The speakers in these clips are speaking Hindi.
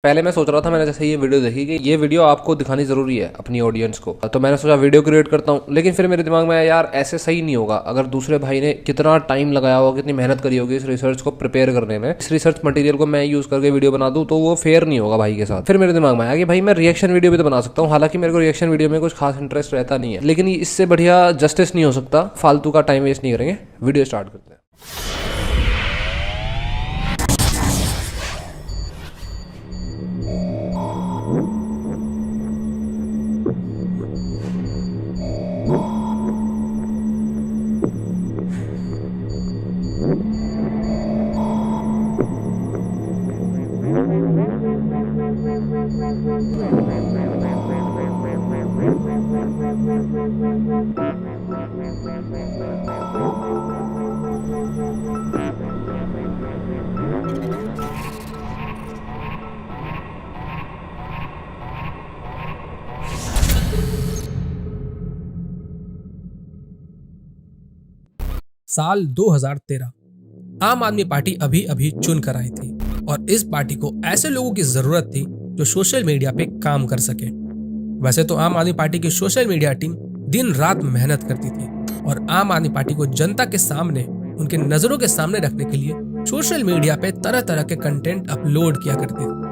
पहले मैं सोच रहा था, मैंने जैसे ये वीडियो देखी कि ये वीडियो आपको दिखानी जरूरी है अपनी ऑडियंस को, तो मैंने सोचा वीडियो क्रिएट करता हूँ। लेकिन फिर मेरे दिमाग में आया यार ऐसे सही नहीं होगा। अगर दूसरे भाई ने कितना टाइम लगाया होगा, कितनी मेहनत करी होगी इस रिसर्च को प्रिपेयर करने में, इस रिसर्च मटेरियल को मैं यूज करके वीडियो बना दूँ तो वो फेयर नहीं होगा भाई के साथ। फिर मेरे दिमाग में आया कि भाई मैं रिएक्शन वीडियो भी तो बना सकता हूँ। हालांकि मेरे को रिएक्शन वीडियो में कुछ खास इंटरेस्ट रहता नहीं है, लेकिन इससे बढ़िया जस्टिस नहीं हो सकता। फालतू का टाइम वेस्ट नहीं करेंगे, वीडियो स्टार्ट करते हैं। साल 2013 आम आदमी पार्टी अभी अभी चुन कर आई थी और इस पार्टी को ऐसे लोगों की जरूरत थी जो सोशल मीडिया पे काम कर सके। वैसे तो आम आदमी पार्टी की सोशल मीडिया टीम दिन रात मेहनत करती थी और आम आदमी पार्टी को जनता के सामने, उनके नजरों के सामने रखने के लिए सोशल मीडिया पे तरह तरह के कंटेंट अपलोड किया करती थी।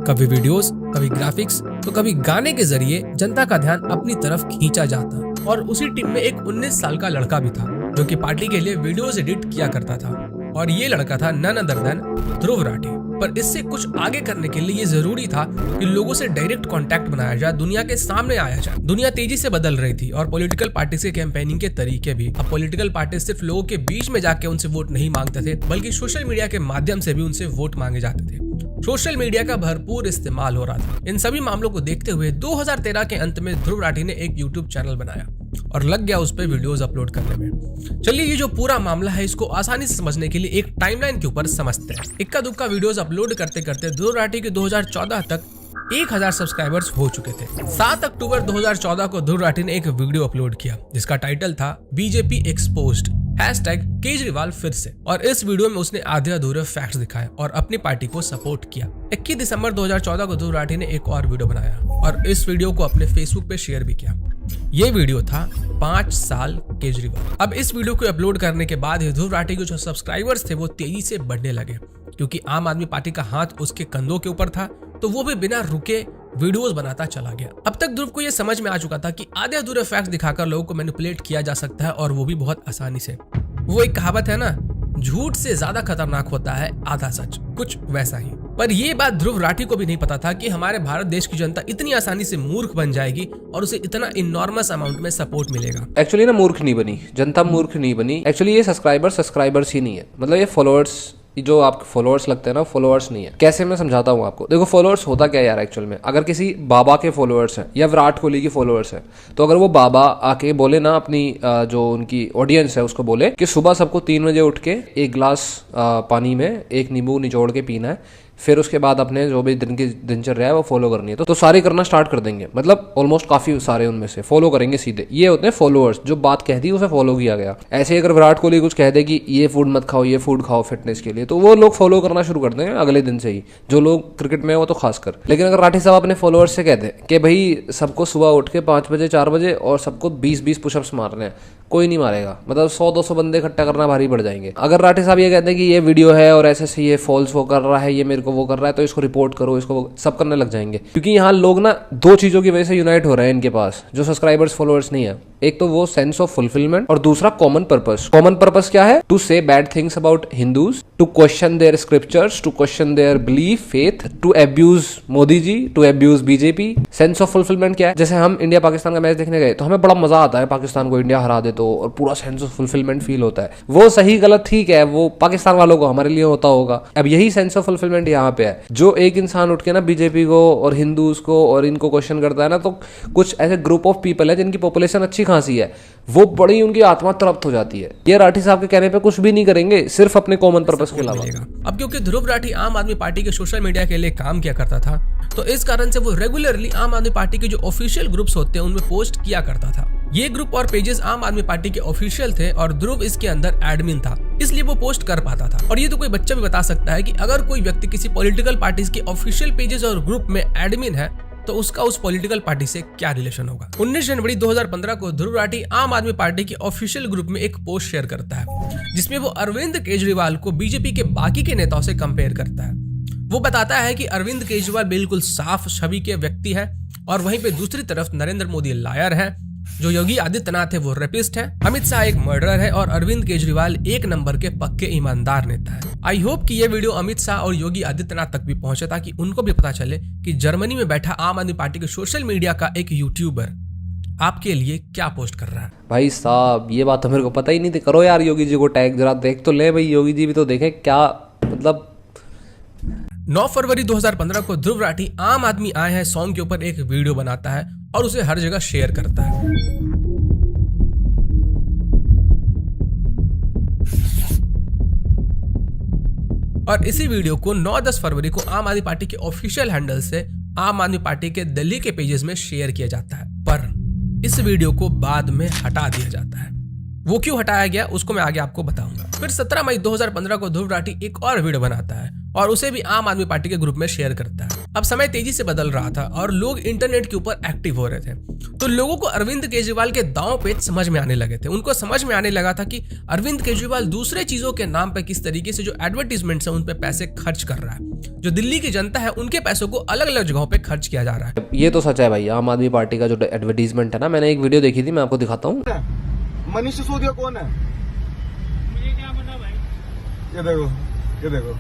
कभी वीडियोस, कभी ग्राफिक्स, तो कभी गाने के जरिए जनता का ध्यान अपनी तरफ खींचा जाता। और उसी टीम में एक 19 साल का लड़का भी था जो कि पार्टी के लिए वीडियोस एडिट किया करता था, और ये लड़का था none other than Dhruv Rathee. पर इससे कुछ आगे करने के लिए ये जरूरी था कि लोगों से डायरेक्ट कांटेक्ट बनाया जाए, दुनिया के सामने आया जाए। दुनिया तेजी से बदल रही थी और पॉलिटिकल पार्टी के कैंपेनिंग के तरीके भी। अब पॉलिटिकल पार्टी सिर्फ लोगों के बीच में जाके उनसे वोट नहीं मांगते थे, बल्कि सोशल मीडिया के माध्यम से भी उनसे वोट मांगे जाते थे। सोशल मीडिया का भरपूर इस्तेमाल हो रहा था। इन सभी मामलों को देखते हुए 2013 के अंत में ध्रुव राठी ने एक यूट्यूब चैनल बनाया और लग गया उस पर वीडियोस अपलोड करने में। चलिए ये जो पूरा मामला है इसको आसानी से समझने के लिए एक टाइमलाइन के ऊपर समझते हैं। इक्का दुक्का वीडियोस अपलोड करते करते ध्रुव राठी के 2014 तक 1000 सब्सक्राइबर्स हो चुके थे। 7 अक्टूबर 2014 को ध्रुव राठी ने एक वीडियो अपलोड किया जिसका टाइटल था बीजेपी एक्सपोज्ड #केजरीवाल फिर से, और इस वीडियो में उसने आधे अधूरे फैक्ट्स दिखाए और अपनी पार्टी को सपोर्ट किया। 21 दिसंबर 2014 को ध्रुव राठी ने एक और वीडियो बनाया और इस वीडियो को अपने फेसबुक पे शेयर भी किया। ये वीडियो था 5 साल केजरीवाल। अब इस वीडियो को अपलोड करने के बाद ही ध्रुव राठी के जो सब्सक्राइबर्स थे वो तेजी से बढ़ने लगे, क्योंकि आम आदमी पार्टी का हाथ उसके कंधों के ऊपर था, तो वो भी बिना रुके वीडियोस बनाता चला गया। अब तक ध्रुव को ये समझ में आ चुका था कि आधे अधूरे फैक्ट्स दिखाकर लोगों को मैनिपुलेट किया जा सकता है, और वो भी बहुत आसानी से। वो एक कहावत है ना, झूठ से ज्यादा खतरनाक होता है आधा सच, कुछ वैसा ही। पर ये बात ध्रुव राठी को भी नहीं पता था कि हमारे भारत देश की जनता इतनी आसानी से मूर्ख बन जाएगी और उसे इतना इनॉर्मस अमाउंट में सपोर्ट मिलेगा। एक्चुअली ना मूर्ख नहीं बनी जनता, मूर्ख नहीं बनी। एक्चुअली ये सब्सक्राइबर्स ही नहीं है, मतलब ये फॉलोअर्स, जो आपके फॉलोअर्स लगते हैं ना, फॉलोअर्स नहीं है। कैसे, मैं समझाता हूँ आपको। देखो फॉलोअर्स होता क्या है यार एक्चुअल में, अगर किसी बाबा के फॉलोअर्स हैं या विराट कोहली के फॉलोअर्स हैं, तो अगर वो बाबा आके बोले ना अपनी जो उनकी ऑडियंस है उसको बोले कि सुबह सबको 3 बजे उठ के 1 गिलास पानी में 1 नींबू निचोड़ के पीना है, फिर उसके बाद अपने जो भी दिन की दिनचर्या है वो फॉलो करनी है, तो सारे करना स्टार्ट कर देंगे। मतलब ऑलमोस्ट काफी सारे उनमें से फॉलो करेंगे सीधे। ये होते हैं फॉलोअर्स, जो बात कह दी उसे फॉलो किया गया। ऐसे अगर विराट कोहली कुछ कह दे कि ये फूड मत खाओ, ये फूड खाओ फिटनेस के लिए, तो वो लोग फॉलो करना शुरू कर देंगे अगले दिन से ही, जो लोग क्रिकेट में है वो तो खासकर। लेकिन अगर राठी साहब अपने फॉलोअर्स से कहते हैं कि भाई सबको सुबह उठ के 5 बजे 4 बजे और सबको 20-20 पुशअप्स मारने हैं, कोई नहीं मारेगा। मतलब 100-200 बंदे इकट्ठा करना भारी पड़ जाएंगे। अगर राठी साहब ये कहते हैं कि ये वीडियो है और ऐसे से ये फॉल्स वो कर रहा है, ये मेरे को वो कर रहा है, तो इसको रिपोर्ट करो, इसको सब करने लग जाएंगे। क्योंकि यहाँ लोग ना 2 चीजों की वजह से यूनाइट हो रहे हैं इनके पास, जो सब्सक्राइबर्स फॉलोअर्स नहीं है। एक तो वो सेंस ऑफ फुलफिलमेंट, और दूसरा कॉमन पर्पस। कॉमन पर्पस क्या है? To say bad things about Hindus, to question their scriptures, to question their belief, faith, to abuse Modi ji, to abuse BJP. Sense of fulfilment क्या है? जैसे हम इंडिया पाकिस्तान का मैच देखने गए तो हमें बड़ा मजा आता है पाकिस्तान को इंडिया हरा दे तो, और पूरा सेंस ऑफ फुलफिलमेंट फील होता है। वो सही गलत ठीक है, वो पाकिस्तान वालों को, हमारे लिए होता होगा। अब यही सेंस ऑफ फुलफिलमेंट यहाँ पे है। जो एक इंसान उठ के ना बीजेपी को और हिंदूज को और इनको क्वेश्चन करता है ना, तो कुछ ऐसे ग्रुप ऑफ पीपल है जिनकी पॉपुलेशन अच्छी खासी है, वो बड़ी उनकी आत्मा तृप्त हो जाती है। ये राठी साहब के कहने पे कुछ भी नहीं करेंगे, सिर्फ अपने कॉमन पर्पस के अलावा। अब क्योंकि ध्रुव राठी आम आदमी पार्टी के सोशल मीडिया के लिए काम किया करता था, तो इस कारण से वो रेगुलरली आम आदमी पार्टी के जो ऑफिशियल ग्रुप्स होते हैं उनमें पोस्ट किया करता था। ये ग्रुप और पेजेस आम आदमी पार्टी के ऑफिशियल थे और ध्रुव इसके अंदर एडमिन था, इसलिए वो पोस्ट कर पाता था। और ये तो कोई बच्चा भी बता सकता है कि अगर कोई व्यक्ति किसी पॉलिटिकल पार्टी के ऑफिशियल पेजेस और ग्रुप में एडमिन है तो उसका उस पॉलिटिकल पार्टी से क्या रिलेशन होगा। 19 जनवरी 2015 को ध्रुव राठी आम आदमी पार्टी के ऑफिशियल ग्रुप में एक पोस्ट शेयर करता है जिसमें वो अरविंद केजरीवाल को बीजेपी के बाकी के नेताओं से कंपेयर करता है। वो बताता है कि अरविंद केजरीवाल बिल्कुल साफ छवि के व्यक्ति है और वहीं पे दूसरी तरफ नरेंद्र मोदी लायर है, जो योगी आदित्यनाथ है वो रेपिस्ट है, अमित शाह एक मर्डरर है और अरविंद केजरीवाल एक नंबर के पक्के ईमानदार नेता है। आई होप कि ये वीडियो अमित शाह और योगी आदित्यनाथ तक भी पहुंचे ताकि उनको भी पता चले कि जर्मनी में बैठा आम आदमी पार्टी के सोशल मीडिया का एक यूट्यूबर आपके लिए क्या पोस्ट कर रहा है। भाई साहब ये बात तो मेरे को पता ही नहीं थी। करो यार योगी जी को टैग, जरा देख तो ले भाई, योगी जी भी तो देखे क्या मतलब। 9 फरवरी 2015 को ध्रुव राठी आम आदमी आए हैं सॉन्ग के ऊपर एक वीडियो बनाता है और उसे हर जगह शेयर करता है। और इसी वीडियो को 9-10 फरवरी को आम आदमी पार्टी के ऑफिशियल हैंडल से आम आदमी पार्टी के दिल्ली के पेजेस में शेयर किया जाता है, पर इस वीडियो को बाद में हटा दिया जाता है। वो क्यों हटाया गया उसको मैं आगे आपको बताऊंगा। फिर 17 मई 2015 को ध्रुव राठी एक और वीडियो बनाता है और उसे भी आम आदमी पार्टी के ग्रुप में शेयर करता है। अब समय तेजी से बदल रहा था और लोग इंटरनेट के ऊपर एक्टिव हो रहे थे, तो लोगों को अरविंद केजरीवाल के दांव पेच समझ में आने लगे थे। उनको समझ में आने लगा था कि अरविंद केजरीवाल दूसरे चीजों के नाम पे किस तरीके से जो एडवर्टीजमेंट्स है उन पे पैसे खर्च कर रहा है। जो दिल्ली की जनता है उनके पैसों को अलग अलग जगहों पे खर्च किया जा रहा है। ये तो सच है भाई, आम आदमी पार्टी का जो एडवर्टीजमेंट है ना, मैंने एक वीडियो देखी थी, मैं आपको दिखाता हूँ। मनीष सिसोदिया कौन है? मुझे क्या पता भाई। ये देखो, ये देखो।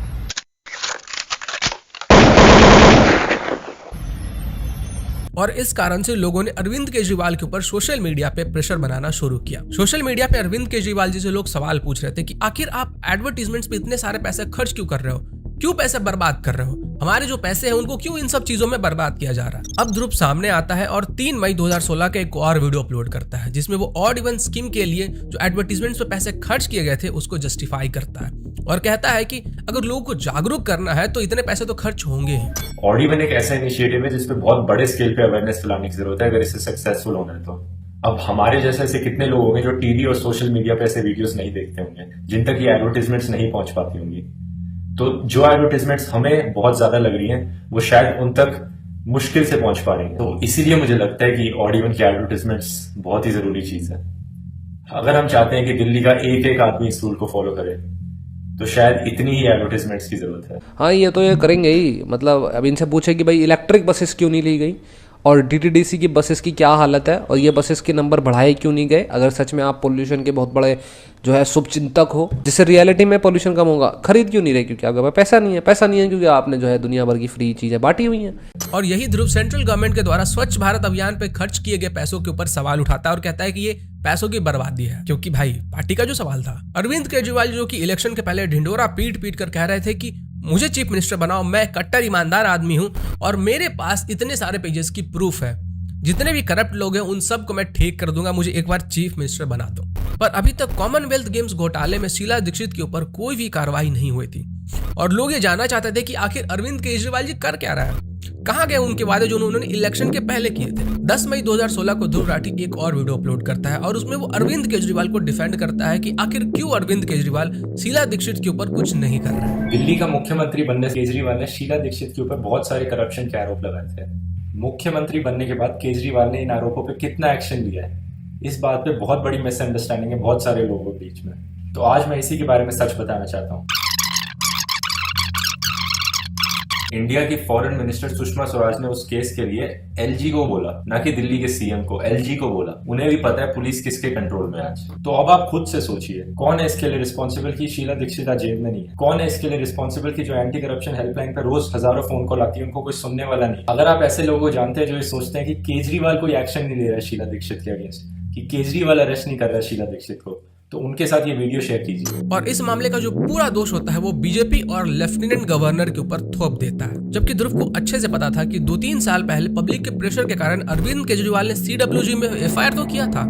और इस कारण से लोगों ने अरविंद केजरीवाल के ऊपर सोशल मीडिया पे प्रेशर बनाना शुरू किया। सोशल मीडिया पे अरविंद केजरीवाल जी से लोग सवाल पूछ रहे थे कि आखिर आप एडवर्टीजमेंट्स पे इतने सारे पैसे खर्च क्यों कर रहे हो, क्यों पैसे बर्बाद कर रहे हो, हमारे जो पैसे हैं उनको क्यों इन सब चीजों में बर्बाद किया जा रहा है। अब ध्रुव सामने आता है और 3 मई 2016 का एक और वीडियो अपलोड करता है जिसमें वो ऑड इवन स्कीम के लिए जो एडवर्टीजमेंट्स पे पैसे खर्च किए गए थे उसको जस्टिफाई करता है और कहता है कि अगर लोगों को जागरूक करना है तो इतने पैसे तो खर्च होंगे ही। ऑड इवन एक ऐसा इनिशिएटिव है जिसपे बहुत बड़े स्केल पे अवेयरनेस फैलाने की जरूरत है अगर इसे सक्सेसफुल होना है तो। अब हमारे जैसे ऐसे कितने लोग होंगे जो टीवी और सोशल मीडिया पे ऐसे वीडियोस नहीं देखते होंगे, जिन तक ये एडवर्टीजमेंट्स नहीं पहुंच पाती होंगी। तो जो एडवर्टीजमेंट्स हमें बहुत ज्यादा लग रही हैं वो शायद उन तक मुश्किल से पहुंच पा रही हैं। तो इसीलिए मुझे लगता है कि ऑड इवन की एडवर्टीजमेंट्स बहुत ही जरूरी चीज है। अगर हम चाहते हैं कि दिल्ली का एक एक आदमी इस रूल को फॉलो करे तो शायद इतनी ही एडवर्टीजमेंट्स की जरूरत है। हाँ ये तो ये करेंगे ही। मतलब अब इनसे पूछे कि भाई इलेक्ट्रिक बसेस क्यों नहीं ली गई और डीटीडीसी की बसेस की क्या हालत है और ये बसेस के नंबर बढ़ाए क्यों नहीं गए। अगर सच में आप पोल्यूशन के बहुत बड़े जो है शुभचिंतक हो जिससे रियलिटी में पोल्यूशन कम होगा, खरीद क्यों नहीं रहे? क्योंकि आपके पास पैसा नहीं है। पैसा नहीं है क्योंकि आपने जो है दुनिया भर की फ्री चीजें बांटी हुई हैं। और यही ध्रुव सेंट्रल गवर्नमेंट के द्वारा स्वच्छ भारत अभियान पे खर्च किए गए पैसों के ऊपर सवाल उठाता है और कहता है कि ये पैसों की बर्बादी है। क्योंकि भाई पार्टी का जो सवाल था, अरविंद केजरीवाल जो कि इलेक्शन के पहले ढिंडोरा पीट पीट कर कह रहे थे कि मुझे चीफ मिनिस्टर बनाओ, मैं कट्टर ईमानदार आदमी हूं और मेरे पास इतने सारे पेजेस की प्रूफ है, जितने भी करप्ट लोग हैं उन सब को मैं ठीक कर दूंगा, मुझे एक बार चीफ मिनिस्टर बना दो। पर अभी तक कॉमनवेल्थ गेम्स घोटाले में शीला दीक्षित के ऊपर कोई भी कार्रवाई नहीं हुई थी और लोग ये जानना चाहते थे कि आखिर अरविंद केजरीवाल जी कर क्या रहा है, कहां गए उनके वादे जो उन्होंने इलेक्शन के पहले किए थे। 10 मई 2016 को ध्रुव राठी एक और वीडियो अपलोड करता है और उसमें वो अरविंद केजरीवाल को डिफेंड करता है कि आखिर क्यों अरविंद केजरीवाल शीला दीक्षित के ऊपर कुछ नहीं कर रहा है। दिल्ली का मुख्यमंत्री बनने से केजरीवाल ने शीला दीक्षित के ऊपर बहुत सारे करप्शन के आरोप लगाए थे। मुख्यमंत्री बनने के बाद केजरीवाल ने इन आरोपों पे कितना एक्शन लिया है, इस बात पे बहुत बड़ी मिसअंडरस्टैंडिंग है बहुत सारे लोगों के बीच में। तो आज मैं इसी के बारे में सच बताना चाहता हूँ। इंडिया की फॉरेन मिनिस्टर सुषमा स्वराज ने उस केस के लिए एलजी को बोला, ना कि दिल्ली के सीएम को, एलजी को बोला। उन्हें भी पता है पुलिस किसके कंट्रोल में आज। तो अब आप खुद से सोचिए, कौन है इसके लिए रिस्पॉन्सिबल कि शीला दीक्षित आज जेल में नहीं है? कौन है इसके लिए रिस्पॉन्सिबल कि जो एंटी करप्शन हेल्पलाइन पर रोज हजारों फोन कॉल आती है उनको कोई सुनने वाला नहीं? अगर आप ऐसे लोगों को जानते हैं जो ये सोचते हैं कि केजरीवाल कोई एक्शन नहीं ले रहा है शीला दीक्षित के अगेंस्ट, कि केजरीवाल अरेस्ट नहीं कर रहा है शीला दीक्षित को, तो उनके साथ ये वीडियो शेयर कीजिए। और इस मामले का जो पूरा दोष होता है वो बीजेपी और लेफ्टिनेंट गवर्नर के ऊपर थोप देता है, जबकि ध्रुव को अच्छे से पता था कि 2-3 साल पहले पब्लिक के प्रेशर के कारण अरविंद केजरीवाल ने CWG में एफआईआर तो किया था,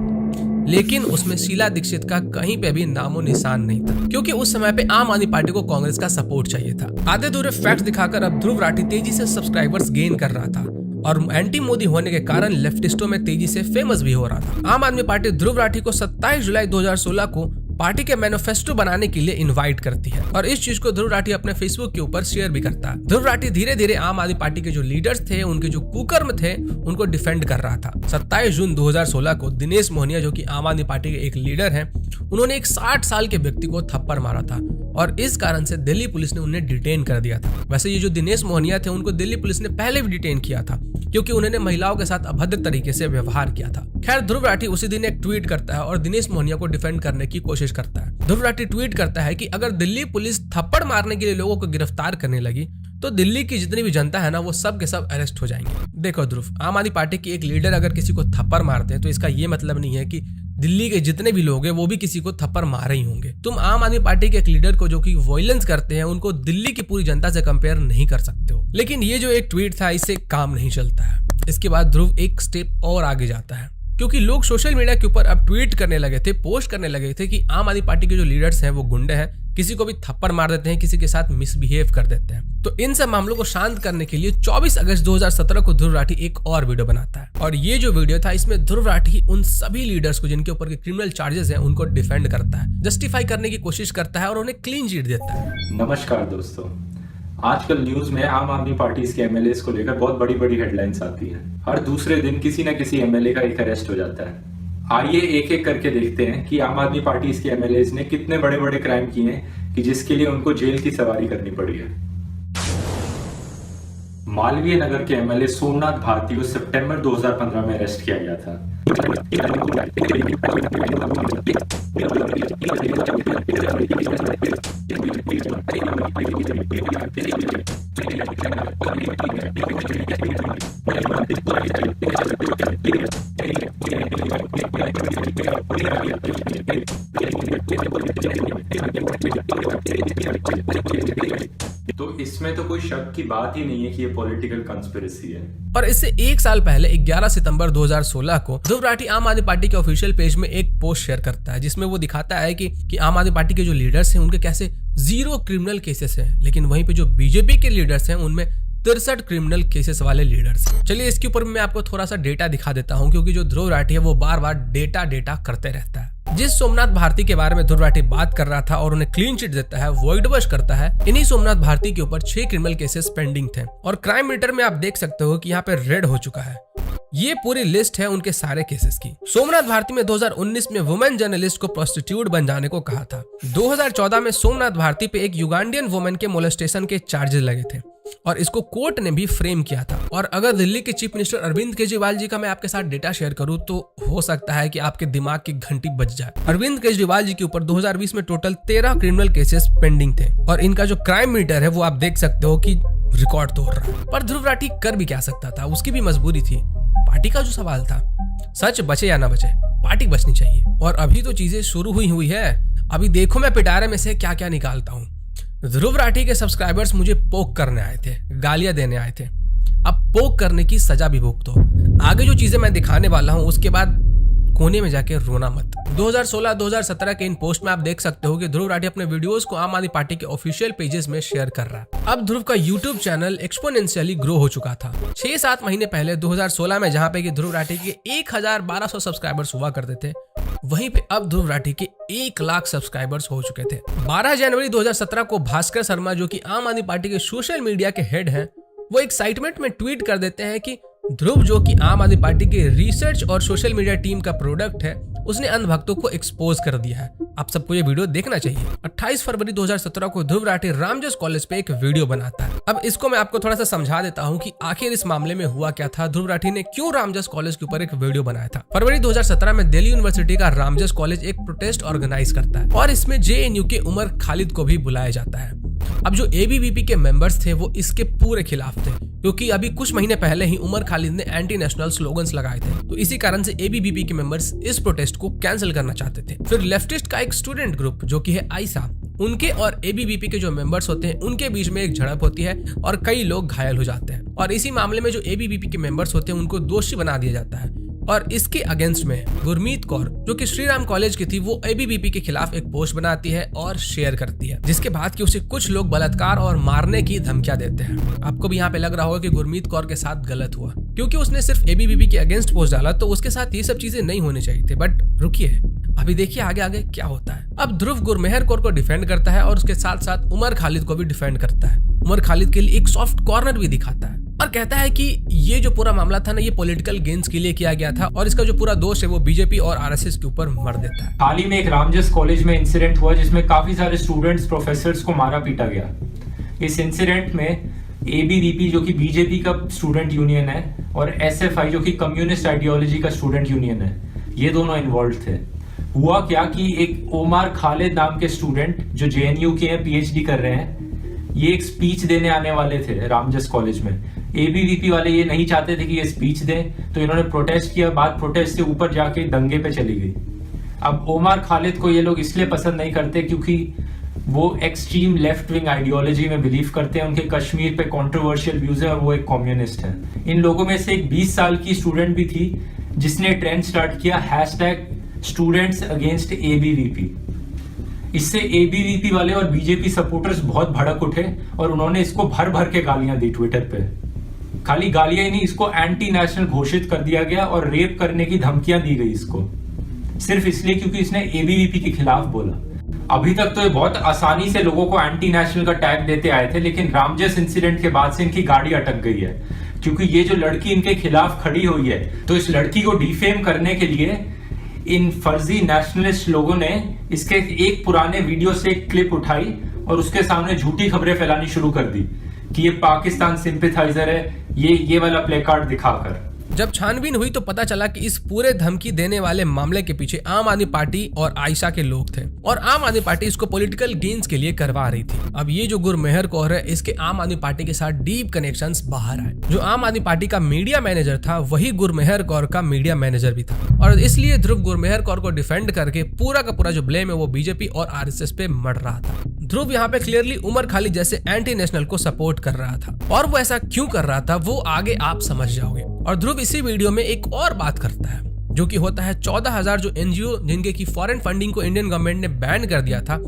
लेकिन उसमें शीला दीक्षित का कहीं पे भी नामो निशान नहीं था, क्योंकि उस समय पे आम आदमी पार्टी को कांग्रेस का सपोर्ट चाहिए था। आधे अधूरे फैक्ट्स दिखाकर अब ध्रुव राठी तेजी से सब्सक्राइबर्स गेन कर रहा था और एंटी मोदी होने के कारण लेफ्टिस्टों में तेजी से फेमस भी हो रहा था। आम आदमी पार्टी ध्रुव राठी को 27 जुलाई 2016 को पार्टी के मैनिफेस्टो बनाने के लिए इनवाइट करती है और इस चीज को ध्रुव राठी अपने फेसबुक के ऊपर शेयर भी करता है। ध्रुव राठी धीरे धीरे आम आदमी पार्टी के जो लीडर्स थे, उनके जो कुकर्म थे, उनको डिफेंड कर रहा था। 27 जून 2016 को दिनेश मोहनिया, जो कि आम आदमी पार्टी के एक लीडर हैं, उन्होंने एक 60 साल के व्यक्ति को थप्पड़ मारा था और इस कारण से दिल्ली पुलिस ने उन्हें डिटेन कर दिया था। वैसे ये जो दिनेश मोहनिया थे, उनको दिल्ली पुलिस ने पहले भी डिटेन किया था क्योंकि उन्होंने महिलाओं के साथ अभद्र तरीके से व्यवहार किया था। खैर, ध्रुव राठी उसी दिन एक ट्वीट करता है और दिनेश मोहनिया को डिफेंड करने की कोशिश करता है। ध्रुव राठी ट्वीट करता है कि अगर दिल्ली पुलिस थप्पड़ मारने के लिए लोगों को गिरफ्तार करने लगी तो दिल्ली की जितनी भी जनता है ना, वो सब के सब अरेस्ट हो जाएंगे। देखो ध्रुव, आम आदमी पार्टी की एक लीडर अगर किसी को थप्पड़ मारते हैं तो इसका ये मतलब नहीं है कि दिल्ली के जितने भी लोग हैं वो भी किसी को थप्पड़ मारे ही होंगे। तुम आम आदमी पार्टी के एक लीडर को जो कि वायलेंस करते हैं, उनको दिल्ली की पूरी जनता से कंपेयर नहीं कर सकते हो। लेकिन ये जो एक ट्वीट था, इससे काम नहीं चलता है। इसके बाद ध्रुव एक स्टेप और आगे जाता है क्योंकि लोग सोशल मीडिया के ऊपर अब ट्वीट करने लगे थे, पोस्ट करने लगे थे कि आम आदमी पार्टी के जो लीडर्स हैं वो गुंडे हैं, किसी को भी थप्पड़ मार देते हैं, किसी के साथ मिसबिहेव कर देते हैं। तो इन सब मामलों को शांत करने के लिए 24 अगस्त 2017 को ध्रुव राठी एक और वीडियो बनाता है और ये जो वीडियो था, इसमें ध्रुव राठी उन सभी लीडर्स को जिनके ऊपर के क्रिमिनल चार्जेस हैं, उनको डिफेंड करता है, जस्टिफाई करने की कोशिश करता है और उन्हें क्लीन चिट देता है। नमस्कार दोस्तों, आजकल न्यूज में आम आदमी पार्टी के एमएलए को लेकर बहुत बड़ी बड़ी हेडलाइंस आती हैं। हर दूसरे दिन किसी न किसी एमएलए का एक अरेस्ट हो जाता है। आइए एक एक करके देखते हैं कि आम आदमी पार्टी के एमएलए ने कितने बड़े बड़े क्राइम किए हैं कि जिसके लिए उनको जेल की सवारी करनी पड़ी है। मालवीय नगर के एमएलए सोमनाथ भारती को सितंबर 2015 में अरेस्ट किया गया था। तो इसमें तो कोई शक की बात ही नहीं है कि ये पॉलिटिकल कंस्पिरेसी है। और इससे एक साल पहले 11 सितंबर 2016 को ध्रुव राठी आम आदमी पार्टी के ऑफिशियल पेज में एक पोस्ट शेयर करता है जिसमें वो दिखाता है कि आम आदमी पार्टी के जो लीडर्स हैं उनके कैसे 0 क्रिमिनल केसेस हैं, लेकिन वहीं पे जो बीजेपी के लीडर्स हैं उनमें 63 क्रिमिनल केसेस वाले लीडर्स। चलिए इसके ऊपर मैं आपको थोड़ा सा डेटा दिखा देता हूं क्योंकि जो ध्रुव राठी है वो बार बार डेटा करते रहता है। जिस सोमनाथ भारती के बारे में ध्रुव राठी बात कर रहा था और उन्हें क्लीन चिट देता है, वॉइड वॉश करता है, इन्हीं सोमनाथ भारती के ऊपर 6 क्रिमिनल केसेस पेंडिंग थे और क्राइम मीटर में आप देख सकते हो कि यहाँ पे रेड हो चुका है। ये पूरी लिस्ट है उनके सारे केसेस की। सोमनाथ भारती में 2019 में वुमेन जर्नलिस्ट को प्रोस्टिट्यूट बन जाने को कहा था। 2014 में सोमनाथ भारती पे एक युगांडियन वुमेन के मोलेस्टेशन के चार्जेस लगे थे और इसको कोर्ट ने भी फ्रेम किया था। और अगर दिल्ली के चीफ मिनिस्टर अरविंद केजरीवाल जी का मैं आपके साथ डेटा शेयर करूं तो हो सकता है कि आपके दिमाग की घंटी बज जाए। अरविंद केजरीवाल जी के ऊपर 2020 में टोटल 13 क्रिमिनल केसेस पेंडिंग थे और इनका जो क्राइम मीटर है वो आप देख सकते हो कि रिकॉर्ड तोड़ रहा है। पर ध्रुव राठी कर भी क्या सकता था, उसकी भी मजबूरी थी। पार्टी का जो सवाल था, सच बचे या ना बचे, पार्टी बचनी चाहिए। और अभी तो चीजें शुरू हुई है, अभी देखो मैं पिटारे में से क्या क्या निकालता हूँ। ध्रुव राठी के सब्सक्राइबर्स मुझे पोक करने आए थे, गालियां देने आए थे। अब पोक करने की सजा भी भुगतो। आगे जो चीजें मैं दिखाने वाला हूं उसके बाद कोने में जाके रोना मत। 2016-2017 के इन पोस्ट में आप देख सकते हो कि ध्रुव राठी अपने वीडियोस को आम आदमी पार्टी के ऑफिशियल पेजेस में शेयर कर रहा है। अब ध्रुव का यूट्यूब चैनल एक्सपोनेंशियली ग्रो हो चुका था। 6-7 महीने पहले 2016 में जहां पे कि ध्रुव राठी के 1200 सब्सक्राइबर्स हुआ करते थे, वहीं पे अब ध्रुव राठी के 1 लाख सब्सक्राइबर्स हो चुके थे। 12 जनवरी 2017 को भास्कर शर्मा, जो कि आम आदमी पार्टी के सोशल मीडिया के हेड हैं, वो एक एक्साइटमेंट में ट्वीट कर देते हैं कि ध्रुव, जो कि आम आदमी पार्टी के रिसर्च और सोशल मीडिया टीम का प्रोडक्ट है, उसने अंधभक्तों को एक्सपोज कर दिया है। आप सबको ये वीडियो देखना चाहिए। 28 फरवरी 2017 को ध्रुव राठी रामजस कॉलेज पे एक वीडियो बनाता है। अब इसको मैं आपको थोड़ा सा समझा देता हूँ कि आखिर इस मामले में हुआ क्या था, ध्रुव राठी ने क्यों रामजस कॉलेज के ऊपर एक वीडियो बनाया था। फरवरी 2017 में दिल्ली यूनिवर्सिटी का रामजस कॉलेज एक प्रोटेस्ट ऑर्गेनाइज करता है और इसमें JNU के उमर खालिद को भी बुलाया जाता है। अब जो ABVP के मेंबर्स थे वो इसके पूरे खिलाफ थे क्योंकि अभी कुछ महीने पहले ही उमर खालिद ने एंटी नेशनल स्लोगन्स लगाए थे। तो इसी कारण से ABVP के मेंबर्स इस प्रोटेस्ट को कैंसिल करना चाहते थे। फिर लेफ्टिस्ट का एक स्टूडेंट ग्रुप जो कि है आयशा, उनके और ABVP के जो मेंबर्स होते हैं उनके बीच में एक झड़प होती है और कई लोग घायल हो जाते हैं। और इसी मामले में जो ABVP के मेंबर्स होते हैं उनको दोषी बना दिया जाता है। और इसके अगेंस्ट में गुरमीत कौर, जो कि श्री राम कॉलेज की थी, वो एबीवीपी के खिलाफ एक पोस्ट बनाती है और शेयर करती है, जिसके बाद कि उसे कुछ लोग बलात्कार और मारने की धमकियां देते हैं। आपको भी यहाँ पे लग रहा होगा कि गुरमीत कौर के साथ गलत हुआ, क्योंकि उसने सिर्फ एबीवीपी के अगेंस्ट पोस्ट डाला, तो उसके साथ ये सब चीजें नहीं होनी चाहिए थी। बट रुकिए, अभी देखिए आगे आगे क्या होता है। अब ध्रुव गुरमेहर कौर को डिफेंड करता है और उसके साथ साथ उमर खालिद को भी डिफेंड करता है। उमर खालिद के लिए एक सॉफ्ट कॉर्नर भी दिखाता है और कहता है कि ये जो पूरा मामला था ना, ये पॉलिटिकल गेन्स के लिए किया गया था और इसका जो पूरा दोष है वो बीजेपी और आरएसएस के ऊपर मर देता है। हाल ही में एक रामजस कॉलेज में इंसिडेंट हुआ जिसमें काफी सारे स्टूडेंट्स प्रोफेसर्स को मारा पीटा गया। इस इंसिडेंट में एबीवीपी जो कि बीजेपी का स्टूडेंट यूनियन है और एसएफआई जो कि कम्युनिस्ट आइडियोलॉजी का स्टूडेंट यूनियन है, ये दोनों इन्वॉल्व थे। हुआ क्या कि एक उमर खालिद नाम के स्टूडेंट जो जेएनयू के हैं, पीएचडी कर रहे हैं, ये एक स्पीच देने आने वाले थे रामजस कॉलेज में। एबीवीपी वाले ये नहीं चाहते थे कि ये स्पीच दें, तो इन्होंने प्रोटेस्ट किया। बात प्रोटेस्ट से ऊपर जाके दंगे पे चली गई। अब उमर खालिद को ये लोग इसलिए पसंद नहीं करते क्योंकि वो एक्सट्रीम लेफ्ट विंग आइडियोलॉजी में बिलीव करते हैं, उनके कश्मीर पे कंट्रोवर्शियल व्यूज है और वो एक कम्युनिस्ट है। इन लोगों में से एक 20 साल की स्टूडेंट भी थी जिसने ट्रेंड स्टार्ट किया #स्टूडेंट्स अगेंस्ट एबीवीपी। इससे एबीवीपी वाले और बीजेपी सपोर्टर्स बहुत भड़क उठे और उन्होंने इसको भर भर के गालियां दी ट्विटर पे। खाली गालियां ही नहीं, इसको एंटी नेशनल घोषित कर दिया गया और रेप करने की धमकियां दी गई इसको, सिर्फ इसलिए क्योंकि इसने एबीवीपी के खिलाफ बोला। अभी तक तो ये बहुत आसानी से लोगों को एंटी नेशनल का टैग देते आए थे, लेकिन रामजस इंसिडेंट के बाद से इनकी गाड़ी अटक गई है, क्योंकि ये जो लड़की इनके खिलाफ खड़ी हुई है, तो इस लड़की को डिफेम करने के लिए इन फर्जी नेशनलिस्ट लोगों ने इसके एक पुराने वीडियो से एक क्लिप उठाई और उसके सामने झूठी खबरें फैलानी शुरू कर दी कि ये पाकिस्तान सिंपैथाइजर है, ये वाला प्ले कार्ड दिखाकर। जब छानबीन हुई तो पता चला कि इस पूरे धमकी देने वाले मामले के पीछे आम आदमी पार्टी और आयशा के लोग थे और आम आदमी पार्टी इसको पॉलिटिकल गेन्स के लिए करवा रही थी। अब ये जो गुरमेहर कौर है, इसके आम आदमी पार्टी के साथ डीप कनेक्शंस बाहर आए। जो आम आदमी पार्टी का मीडिया मैनेजर था, वही गुरमेहर कौर का मीडिया मैनेजर भी था और इसलिए ध्रुव गुरमेहर कौर को डिफेंड करके पूरा का पूरा जो ब्लेम है वो बीजेपी और आरएसएस पे मर रहा था। ध्रुव यहाँ पे क्लियरली उमर खालिद जैसे एंटी नेशनल को सपोर्ट कर रहा था और वो ऐसा क्यों कर रहा था वो आगे आप समझ जाओगे। और ध्रुव इसी वीडियो में एक और बात करता है, जो कि होता है 14,000 जो एनजीओ जिनके की फॉरेन फंडिंग को इंडियन गवर्नमेंट ने बैन कर दिया था,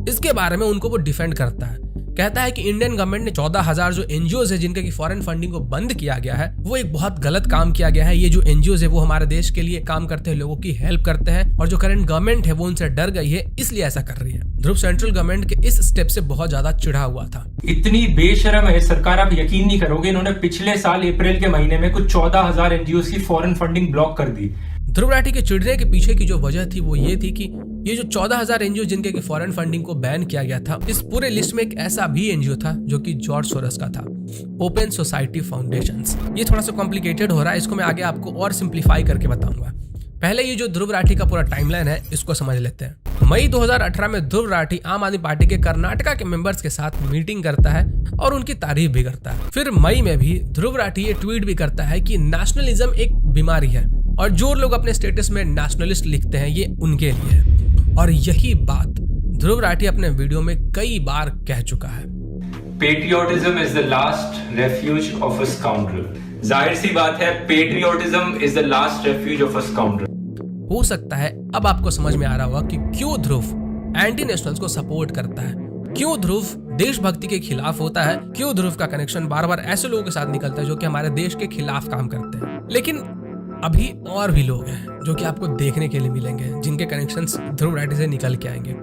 इसके बारे में उनको वो डिफेंड करता है। कहता है कि इंडियन गवर्नमेंट ने 14,000 जो एनजीओज है जिनके की फॉरेन फंडिंग को बंद किया गया है, वो एक बहुत गलत काम किया गया है। ये जो एनजीओज है वो हमारे देश के लिए काम करते हैं, लोगों की हेल्प करते हैं और जो करंट गवर्नमेंट है वो उनसे डर गई है, इसलिए ऐसा कर रही है। ध्रुव सेंट्रल गवर्नमेंट के इस स्टेप से बहुत ज्यादा चिढ़ा हुआ था। इतनी बेशरम है सरकार, आप यकीन नहीं करोगे, इन्होंने पिछले साल अप्रैल के महीने में कुछ 14,000 एनजीओ की फॉरेन फंडिंग ब्लॉक कर दी। ध्रुव राठी के चिढ़ने के पीछे की जो वजह थी वो ये थी कि ये जो 14,000 एनजीओ जिनके की फॉरेन फंडिंग को बैन किया गया था, इस पूरे लिस्ट में एक ऐसा भी एनजीओ था जो कि जॉर्ज सोरस का था, ओपन सोसाइटी फाउंडेशंस। ये थोड़ा सा कॉम्प्लिकेटेड हो रहा है, इसको मैं आगे आपको और सिंप्लीफाई करके बताऊंगा। पहले ये जो ध्रुव राठी का पूरा टाइमलाइन है इसको समझ लेते हैं। मई 2018 में ध्रुव राठी आम आदमी पार्टी के कर्नाटका के मेंबर्स के साथ मीटिंग करता है और उनकी तारीफ भी करता है। फिर मई में भी ध्रुव राठी ये ट्वीट भी करता है कि नेशनलिज्म एक बीमारी है और जो लोग अपने स्टेटस में नेशनलिस्ट लिखते हैं ये उनके लिए है। और यही बात ध्रुव राठी अपने वीडियो में कई बार कह चुका है। Patriotism is the last refuge of a scoundrel. जाहिर सी बात है, patriotism is the last refuge of a scoundrel. हो सकता है अब आपको समझ में आ रहा होगा कि क्यों ध्रुव एंटी नेशनल्स को सपोर्ट करता है, क्यों ध्रुव देशभक्ति के खिलाफ होता है, क्यों ध्रुव का कनेक्शन बार बार ऐसे लोगों के साथ निकलता है जो कि हमारे देश के खिलाफ काम करते हैं। लेकिन अभी और भी लोग हैं जो कि आपको देखने के लिए मिलेंगे जिनके कनेक्शंस ध्रुव राठी से निकल के आएंगे।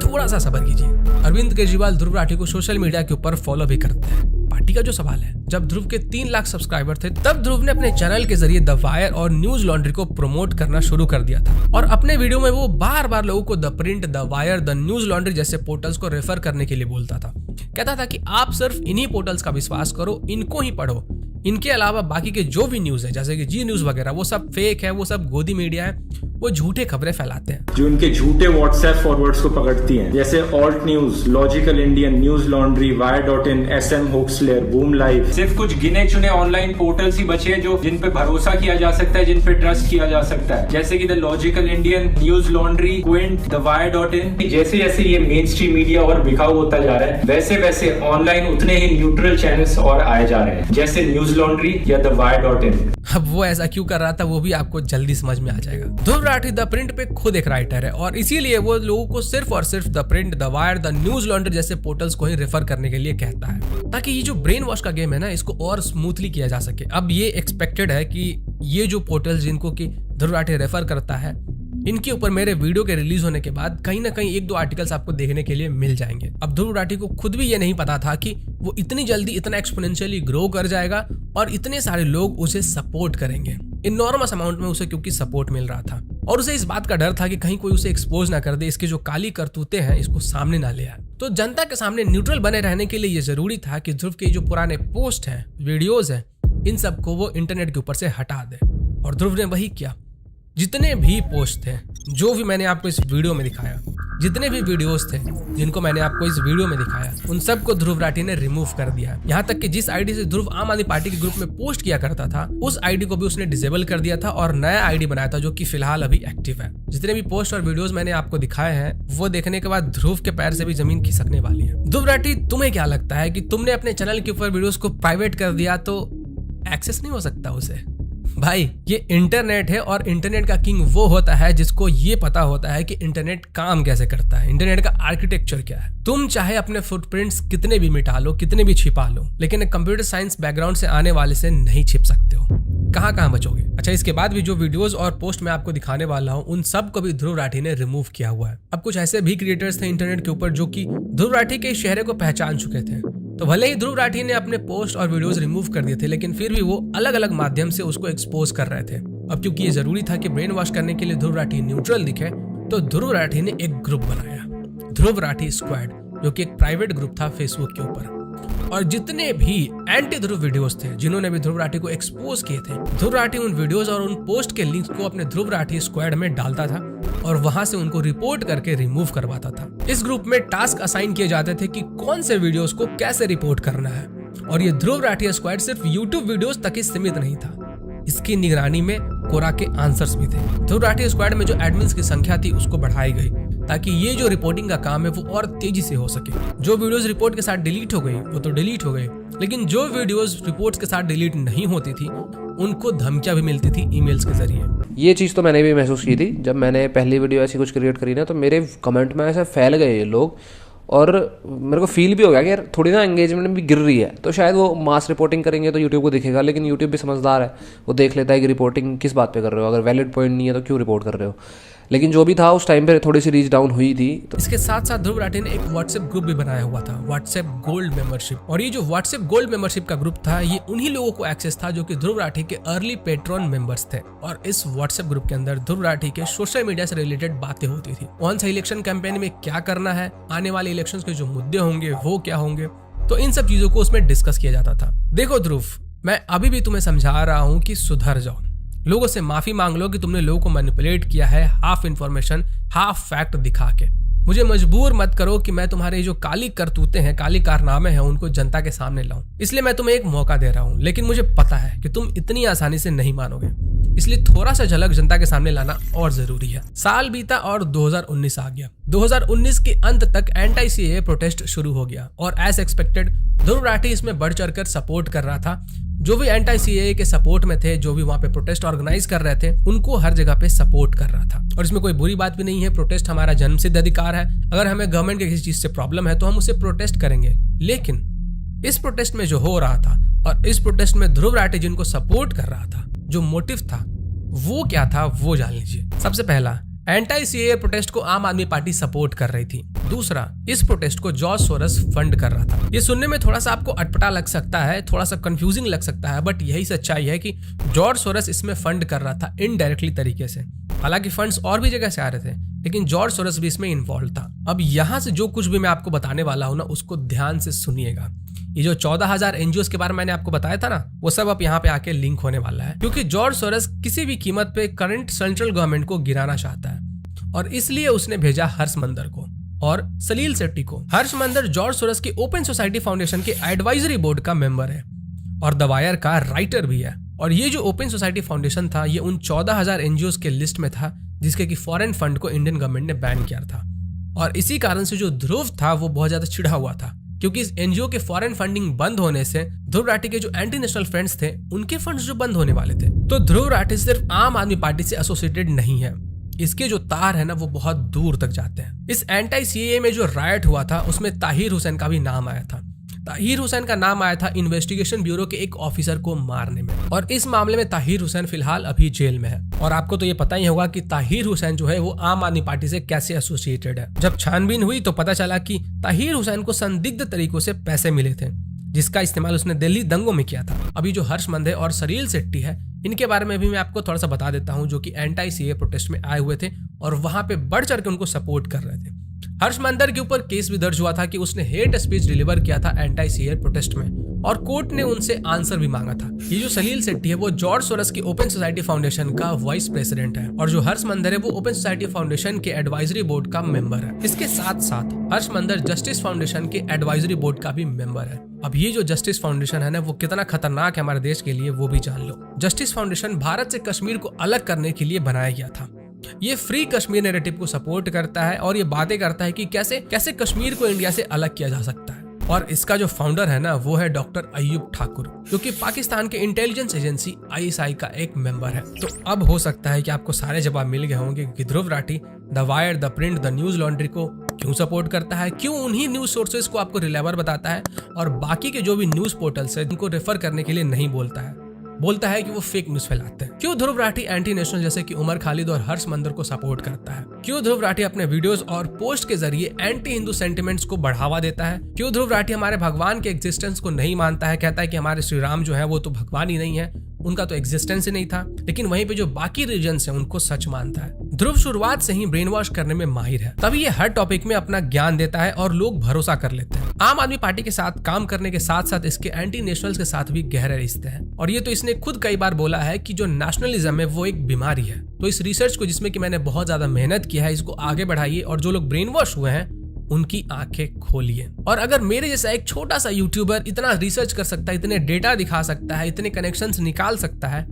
थोड़ा सा सब्र कीजिए। अरविंद केजरीवाल ध्रुव राठी को सोशल मीडिया के ऊपर फॉलो भी करते हैं। पार्टी का जो सवाल है, जब ध्रुव के 3 लाख सब्सक्राइबर थे तब ध्रुव ने अपने चैनल के जरिए द वायर और न्यूज लॉन्ड्री को प्रमोट करना शुरू कर दिया था और अपने वीडियो में वो बार बार लोगों को the Print, the Wire, the news laundry जैसे पोर्टल्स को रेफर करने के लिए बोलता था। कहता था कि आप सिर्फ इन्हीं पोर्टल्स का विश्वास करो, इनको ही पढ़ो, इनके अलावा बाकी के जो भी न्यूज है जैसे कि जी न्यूज वगैरह वो सब फेक है, वो सब गोदी मीडिया है, वो झूठे खबरें फैलाते हैं। जो इनके झूठे व्हाट्सएप फॉरवर्ड्स को पकड़ती हैं, जैसे Alt News, Logical Indian, Newslaundry, Wire in, SM Hoax Slayer, Boom Live. सिर्फ कुछ गिने चुने ऑनलाइन पोर्टल्स ही बचे हैं जो जिन पे भरोसा किया जा सकता है, जिन पे ट्रस्ट किया जा सकता है, जैसे कि the Logical Indian, Newslaundry, Quint, the Wire in. जैसे जैसे ये मेन स्ट्रीम मीडिया और बिकाऊ होता जा रहा है, वैसे वैसे ऑनलाइन उतने ही न्यूट्रल चैनल्स और आए जा रहे हैं, जैसे न्यूज लॉन्ड्री या द वायर.इन। अब वो ऐसा क्यों कर रहा था वो भी आपको जल्दी समझ में आ जाएगा। ध्रुव राठी द प्रिंट पे खुद एक राइटर है और इसीलिए वो लोगों को सिर्फ और सिर्फ the Print, the Wire, the news laundry जैसे पोर्टल्स को ही रेफर करने के लिए कहता है, ताकि ये जो ब्रेन वॉश का गेम है ना, इसको और स्मूथली किया जा सके। अब ये एक्सपेक्टेड है कि ये जो पोर्टल्स जिनको कि ध्रुव राठी रेफर करता है, इनके ऊपर मेरे वीडियो के रिलीज होने के बाद कहीं ना कहीं 1-2 आर्टिकल्स आपको देखने के लिए मिल जाएंगे। अब ध्रुव राठी को खुद भी ये नहीं पता था कि वो इतनी जल्दी इतना एक्सपोनेंशियली ग्रो कर जाएगा और इतने सारे लोग उसे सपोर्ट करेंगे इनॉर्मस अमाउंट में उसे, क्योंकि सपोर्ट मिल रहा था। और उसे इस बात का डर था कि कहीं कोई उसे एक्सपोज ना कर दे, इसके जो काली करतूतें हैं इसको सामने ना ले आए। तो जनता के सामने न्यूट्रल बने रहने के लिए ये जरूरी था कि ध्रुव के जो पुराने पोस्ट हैं, वीडियोज हैं, इन सबको वो इंटरनेट के ऊपर से हटा दे। और ध्रुव ने वही किया। जितने भी पोस्ट थे, जो भी मैंने आपको इस वीडियो में दिखाया, जितने भी वीडियोस थे जिनको मैंने आपको इस वीडियो में दिखाया, उन सबको ध्रुव राठी ने रिमूव कर दिया। यहाँ तक कि जिस आईडी से ध्रुव आम आदमी पार्टी के ग्रुप में पोस्ट किया करता था, उस आईडी को भी उसने डिसेबल कर दिया था और नया आईडी बनाया था जो कि फिलहाल अभी एक्टिव है। जितने भी पोस्ट और वीडियोस मैंने आपको दिखाए हैं, वो देखने के बाद ध्रुव के पैर से भी जमीन खिसकने वाली है। ध्रुव राठी, तुम्हें क्या लगता है कि तुमने अपने चैनल के ऊपर वीडियोस को प्राइवेट कर दिया तो एक्सेस नहीं हो सकता उसे? भाई, ये इंटरनेट है और इंटरनेट का किंग वो होता है जिसको ये पता होता है कि इंटरनेट काम कैसे करता है, इंटरनेट का आर्किटेक्चर क्या है। तुम चाहे अपने फुटप्रिंट्स कितने भी मिटा लो, कितने भी छिपा लो, लेकिन एक कंप्यूटर साइंस बैकग्राउंड से आने वाले से नहीं छिप सकते हो। कहाँ बचोगे? अच्छा, इसके बाद भी जो वीडियोस और पोस्ट मैं आपको दिखाने वाला हूँ, उन सब को भी ध्रुव राठी ने रिमूव किया हुआ है। अब कुछ ऐसे भी क्रिएटर्स थे इंटरनेट के ऊपर जो कि ध्रुव राठी के चेहरे को पहचान चुके थे, तो भले ही ध्रुव राठी ने अपने पोस्ट और वीडियोस रिमूव कर दिए थे, लेकिन फिर भी वो अलग अलग माध्यम से उसको एक्सपोज कर रहे थे। अब क्योंकि ये जरूरी था कि ब्रेन वॉश करने के लिए ध्रुव राठी न्यूट्रल दिखे, तो ध्रुव राठी ने एक ग्रुप बनाया, ध्रुव राठी स्क्वाड, जो कि एक प्राइवेट ग्रुप था फेसबुक के ऊपर। और जितने भी एंटी ध्रुव वीडियोस थे, जिन्होंने भी ध्रुव राठी को एक्सपोज किए थे, ध्रुव राठी उन वीडियोस और उन पोस्ट के लिंक्स को अपने ध्रुव राठी स्क्वाड में डालता था और वहां से उनको रिपोर्ट करके रिमूव करवाता था। इस ग्रुप में टास्क असाइन किए जाते थे कि कौन से वीडियोस को कैसे रिपोर्ट करना है। और ये ध्रुव राठी स्क्वाड सिर्फ यूट्यूब वीडियोस तक ही सीमित नहीं था, इसकी निगरानी में कोरा के आंसर्स भी थे। ध्रुव राठी स्क्वाड में जो एडमिन्स की संख्या थी उसको बढ़ाई गई ताकि ये जो रिपोर्टिंग का काम है वो और तेजी से हो सके। जो वीडियोस रिपोर्ट के साथ डिलीट हो गई वो तो डिलीट हो गई, लेकिन जो वीडियोस रिपोर्ट्स के साथ डिलीट नहीं होती थी उनको धमकियां भी मिलती थी ईमेल्स के जरिए। ये चीज़ तो मैंने भी महसूस की थी जब मैंने पहली वीडियो ऐसी कुछ क्रिएट करी ना, तो मेरे कमेंट में ऐसे फैल गए ये लोग और मेरे को फील भी हो गया कि यार थोड़ी ना एंगेजमेंट भी गिर रही है। तो शायद वो मास रिपोर्टिंग करेंगे तो यूट्यूब को दिखेगा, लेकिन यूट्यूब भी समझदार है, वो देख लेता है कि रिपोर्टिंग किस बात पे कर रहे हो, अगर वैलिड पॉइंट नहीं है तो क्यों रिपोर्ट कर रहे हो। लेकिन जो भी था उस टाइम पे थोड़ी सी रीच डाउन हुई थी। तो इसके साथ साथ ध्रुव राठी ने एक व्हाट्सएप ग्रुप भी बनाया हुआ था, व्हाट्सएप गोल्ड मेंबरशिप। और ये जो व्हाट्सएप गोल्ड मेंबरशिप का ग्रुप था, ये उन्हीं लोगों को एक्सेस था जो कि ध्रुव राठी के अर्ली पेट्रॉन मेंबर्स थे। और इस व्हाट्सएप ग्रुप के अंदर ध्रुव राठी के सोशल मीडिया से रिलेटेड बातें होती थी। कौन सा इलेक्शन कैंपेन में क्या करना है, आने वाले इलेक्शन के जो मुद्दे होंगे वो क्या होंगे, तो इन सब चीजों को उसमें डिस्कस किया जाता था। देखो ध्रुव, मैं अभी भी तुम्हें समझा रहा हूँ कि सुधर जाओ, लोगों से माफी मांग लो कि तुमने लोगों को मैनिपुलेट किया है हाफ इन्फॉर्मेशन हाफ फैक्ट दिखा के। मुझे मजबूर मत करो कि मैं तुम्हारे जो काली करतूतें हैं, काली कारनामे हैं, उनको जनता के सामने लाऊं। इसलिए मैं तुम्हें एक मौका दे रहा हूं, लेकिन मुझे पता है कि तुम इतनी आसानी से नहीं मानोगे, इसलिए थोड़ा सा झलक जनता के सामने लाना और जरूरी है। साल बीता और 2019 आ गया। 2019 के अंत तक एंटी सीएए प्रोटेस्ट शुरू हो गया और एज एक्सपेक्टेड ध्रुव राठी इसमें बढ़ चढ़कर सपोर्ट कर रहा था। जो भी एंटी सीएए के सपोर्ट में थे, जो भी वहां पे प्रोटेस्ट ऑर्गेनाइज कर रहे थे, उनको हर जगह पे सपोर्ट कर रहा था। और इसमें कोई बुरी बात भी नहीं है, प्रोटेस्ट हमारा जन्मसिद्ध अधिकार है। अगर हमें गवर्नमेंट के किसी चीज से प्रॉब्लम है तो हम उसे प्रोटेस्ट करेंगे। लेकिन इस प्रोटेस्ट में जो हो रहा था और इस प्रोटेस्ट में ध्रुव राठी जिनको सपोर्ट कर रहा था, जो मोटिव था वो क्या था वो जान लीजिए। सबसे पहला, एंटी सीएए प्रोटेस्ट को आम आदमी पार्टी सपोर्ट कर रही थी। दूसरा, इस प्रोटेस्ट को जॉर्ज सोरस फंड कर रहा था। ये सुनने में थोड़ा सा आपको अटपटा लग सकता है, थोड़ा सा कंफ्यूजिंग लग सकता है, बट यही सच्चाई है कि जॉर्ज सोरस इसमें फंड कर रहा था इनडायरेक्टली तरीके से। हालांकि फंड्स और भी जगह से आ रहे थे, लेकिन जॉर्ज सोरस भी इसमें इन्वॉल्व था। अब यहाँ से जो कुछ भी मैं आपको बताने वाला हूँ ना, उसको ध्यान से सुनिएगा। ये जो 14,000 एनजीओ के बारे में मैंने आपको बताया था ना, वो सब अब यहाँ पे आके लिंक होने वाला है, क्योंकि जॉर्ज सोरस किसी भी कीमत पे करंट सेंट्रल गवर्नमेंट को गिराना चाहता है और इसलिए उसने भेजा हर्ष मंदर को और सलील शेट्टी को। हर्ष मंदर जॉर्ज सोरस की ओपन सोसाइटी फाउंडेशन के एडवाइजरी बोर्ड का मेंबर है और द वायर का राइटर भी है। और ये जो ओपन सोसाइटी फाउंडेशन था, ये उन 14,000 एनजीओ के लिस्ट में था जिसके कि फॉरेन फंड को इंडियन गवर्नमेंट ने बैन किया था। और इसी कारण से जो ध्रुव था वो बहुत ज्यादा चिढ़ा हुआ था, क्योंकि इस एनजीओ के फॉरेन फंडिंग बंद होने से ध्रुव राठी के जो एंटी नेशनल फ्रेंड्स थे उनके फंड्स जो बंद होने वाले थे। तो ध्रुव राठी सिर्फ आम आदमी पार्टी से एसोसिएटेड नहीं है, इसके जो तार है ना वो बहुत दूर तक जाते हैं। इस एंटी सीएए में जो रायट हुआ था उसमें ताहिर हुसैन का भी नाम आया था। ताहिर हुसैन का नाम आया था इन्वेस्टिगेशन ब्यूरो के एक ऑफिसर को मारने में, और इस मामले में ताहिर हुसैन फिलहाल अभी जेल में है। और आपको तो ये पता ही होगा कि ताहिर हुसैन जो है वो आम आदमी पार्टी से कैसे एसोसिएटेड है। जब छानबीन हुई तो पता चला कि ताहिर हुसैन को संदिग्ध तरीकों से पैसे मिले थे, जिसका इस्तेमाल उसने दिल्ली दंगों में किया था। अभी जो हर्ष मंदे और सलील शेट्टी है, इनके बारे में भी मैं आपको थोड़ा सा बता देता हूँ, जो कि एंटी सीए प्रोटेस्ट में आए हुए थे और वहां पे बढ़ चढ़ के उनको सपोर्ट कर रहे थे। हर्ष मंदर के ऊपर केस भी दर्ज हुआ था कि उसने हेट स्पीच डिलीवर किया था एंटी सीए प्रोटेस्ट में, और कोर्ट ने उनसे आंसर भी मांगा था। ये जो सलील शेट्टी है वो जॉर्ज सोरस की ओपन सोसाइटी फाउंडेशन का वाइस प्रेसिडेंट है, और जो हर्ष मंदर है वो ओपन सोसाइटी फाउंडेशन के एडवाइजरी बोर्ड का मेंबर है। इसके साथ साथ हर्ष मंदर जस्टिस फाउंडेशन के एडवाइजरी बोर्ड का भी मेंबर है। अब ये जो जस्टिस फाउंडेशन है ना वो कितना खतरनाक है हमारे देश के लिए वो भी जान लो। जस्टिस फाउंडेशन भारत से कश्मीर को अलग करने के लिए बनाया गया था। ये फ्री कश्मीर नैरेटिव को सपोर्ट करता है और ये बातें करता है कि कैसे कैसे कश्मीर को इंडिया से अलग किया जा सकता है। और इसका जो फाउंडर है ना वो है डॉक्टर अय्यूब ठाकुर, जो कि पाकिस्तान के इंटेलिजेंस एजेंसी आईएसआई का एक मेंबर है। तो अब हो सकता है कि आपको सारे जवाब मिल गए होंगे कि Dhruv Rathee the Wire, the Print, the Newslaundry को क्यों सपोर्ट करता है, क्यों उन्हीं न्यूज सोर्सेज को आपको रिलेवर बताता है और बाकी के जो भी न्यूज पोर्टल्स है उनको रेफर करने के लिए नहीं बोलता है कि वो फेक न्यूज फैलाते हैं। क्यों ध्रुव राठी एंटी नेशनल जैसे कि उमर खालिद और हर्ष मंदर को सपोर्ट करता है, क्यों ध्रुव राठी अपने वीडियोस और पोस्ट के जरिए एंटी हिंदू सेंटिमेंट्स को बढ़ावा देता है, क्यों ध्रुव राठी हमारे भगवान के एग्जिस्टेंस को नहीं मानता है, कहता है कि हमारे श्री राम जो है वो तो भगवान ही नहीं है, उनका तो एग्जिस्टेंस ही नहीं था, लेकिन वहीं पे जो बाकी रीजन्स हैं उनको सच मानता है। ध्रुव शुरुआत से ही ब्रेन वॉश करने में माहिर है, तभी ये हर टॉपिक में अपना ज्ञान देता है और लोग भरोसा कर लेते हैं। आम आदमी पार्टी के साथ काम करने के साथ साथ इसके एंटी नेशनल्स के साथ भी गहरे रिश्ते हैं, और ये तो इसने खुद कई बार बोला है कि जो नेशनलिज्म है वो एक बीमारी है। तो इस रिसर्च को, जिसमें कि मैंने बहुत ज्यादा मेहनत किया है, इसको आगे बढ़ाइए और जो लोग ब्रेन वॉश हुए हैं उनकी आंखें खोलिए। और अगर मेरे जैसा एक छोटा सा यूट्यूबर इतना रिसर्च कर सकता है, इतने डेटा दिखा सकता है, इतने कनेक्शंस निकाल सकता है,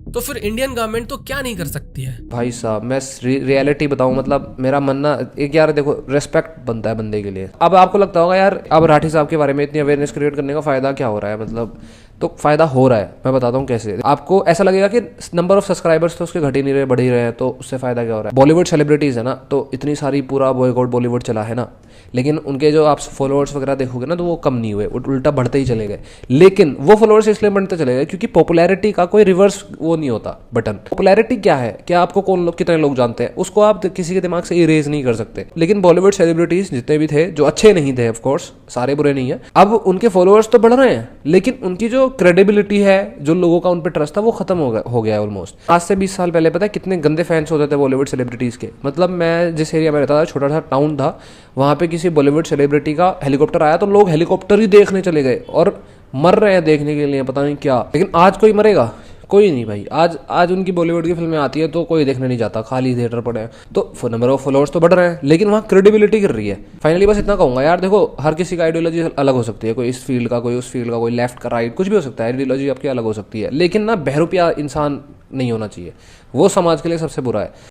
तो फिर इंडियन गवर्नमेंट तो क्या नहीं कर सकती है। भाई साहब मैं रियलिटी बताऊं, मतलब मेरा मानना एक, यार देखो रेस्पेक्ट बनता है बंदे के लिए। अब आपको लगता होगा यार अब राठी साहब के बारे में इतनी अवेयरनेस क्रिएट करने का फायदा क्या हो रहा है, मतलब तो फायदा हो रहा है। मैं बताता हूँ कैसे। आपको ऐसा लगेगा कि नंबर ऑफ सब्सक्राइबर्स तो उसके घट ही नहीं रहे, बढ़ ही रहे हैं, तो उससे फायदा क्या हो रहा है। बॉलीवुड सेलिब्रिटीज है ना, तो इतनी सारी पूरा बॉयकॉट बॉलीवुड चला है ना, लेकिन उनके जो आप फॉलोअर्स वगैरह देखोगे ना तो वो कम नहीं हुए, उल्टा बढ़ते ही चले गए। लेकिन वो फॉलोअर्स इसलिए बढ़ते चले गए क्योंकि पॉपुलैरिटी का कोई रिवर्स वो नहीं होता बटन। पॉपुलैरिटी क्या है, क्या आपको कौन लोग कितने लोग जानते हैं, उसको आप किसी के दिमाग से इरेज नहीं कर सकते। लेकिन बॉलीवुड सेलिब्रिटीज जितने भी थे, जो अच्छे नहीं थे, ऑफ कोर्स सारे बुरे नहीं है, अब उनके फॉलोअर्स तो बढ़ रहे हैं, लेकिन उनकी जो क्रेडिबिलिटी है, जो लोगों का उन पर ट्रस्ट था, वो खत्म हो गया है ऑलमोस्ट। आज से 20 साल पहले पता है कितने गंदे फैंस होते थे बॉलीवुड सेलिब्रिटीज के। मतलब मैं जिस एरिया में रहता था, छोटा सा टाउन था, वहां पे किसी बॉलीवुड सेलिब्रिटी का हेलीकॉप्टर आया तो लोग हेलीकॉप्टर ही देखने चले गए और मर रहे हैं देखने के लिए, पता नहीं क्या। लेकिन आज कोई मरेगा? कोई नहीं भाई। आज उनकी बॉलीवुड की फिल्में आती है तो कोई देखने नहीं जाता, खाली थिएटर पड़े हैं। तो नंबर ऑफ फॉलोअर्स तो बढ़ रहे हैं, लेकिन वहाँ क्रेडिबिलिटी गिर रही है। फाइनली बस इतना कहूंगा यार, देखो हर किसी का आइडियोलॉजी अलग हो सकती है, कोई इस फील्ड का, कोई उस फील्ड का, कोई लेफ्ट का, राइट, कुछ भी हो सकता है, आइडियोलॉजी आपकी अलग हो सकती है, लेकिन ना बहरूपिया इंसान नहीं होना चाहिए, वो समाज के लिए सबसे बुरा है।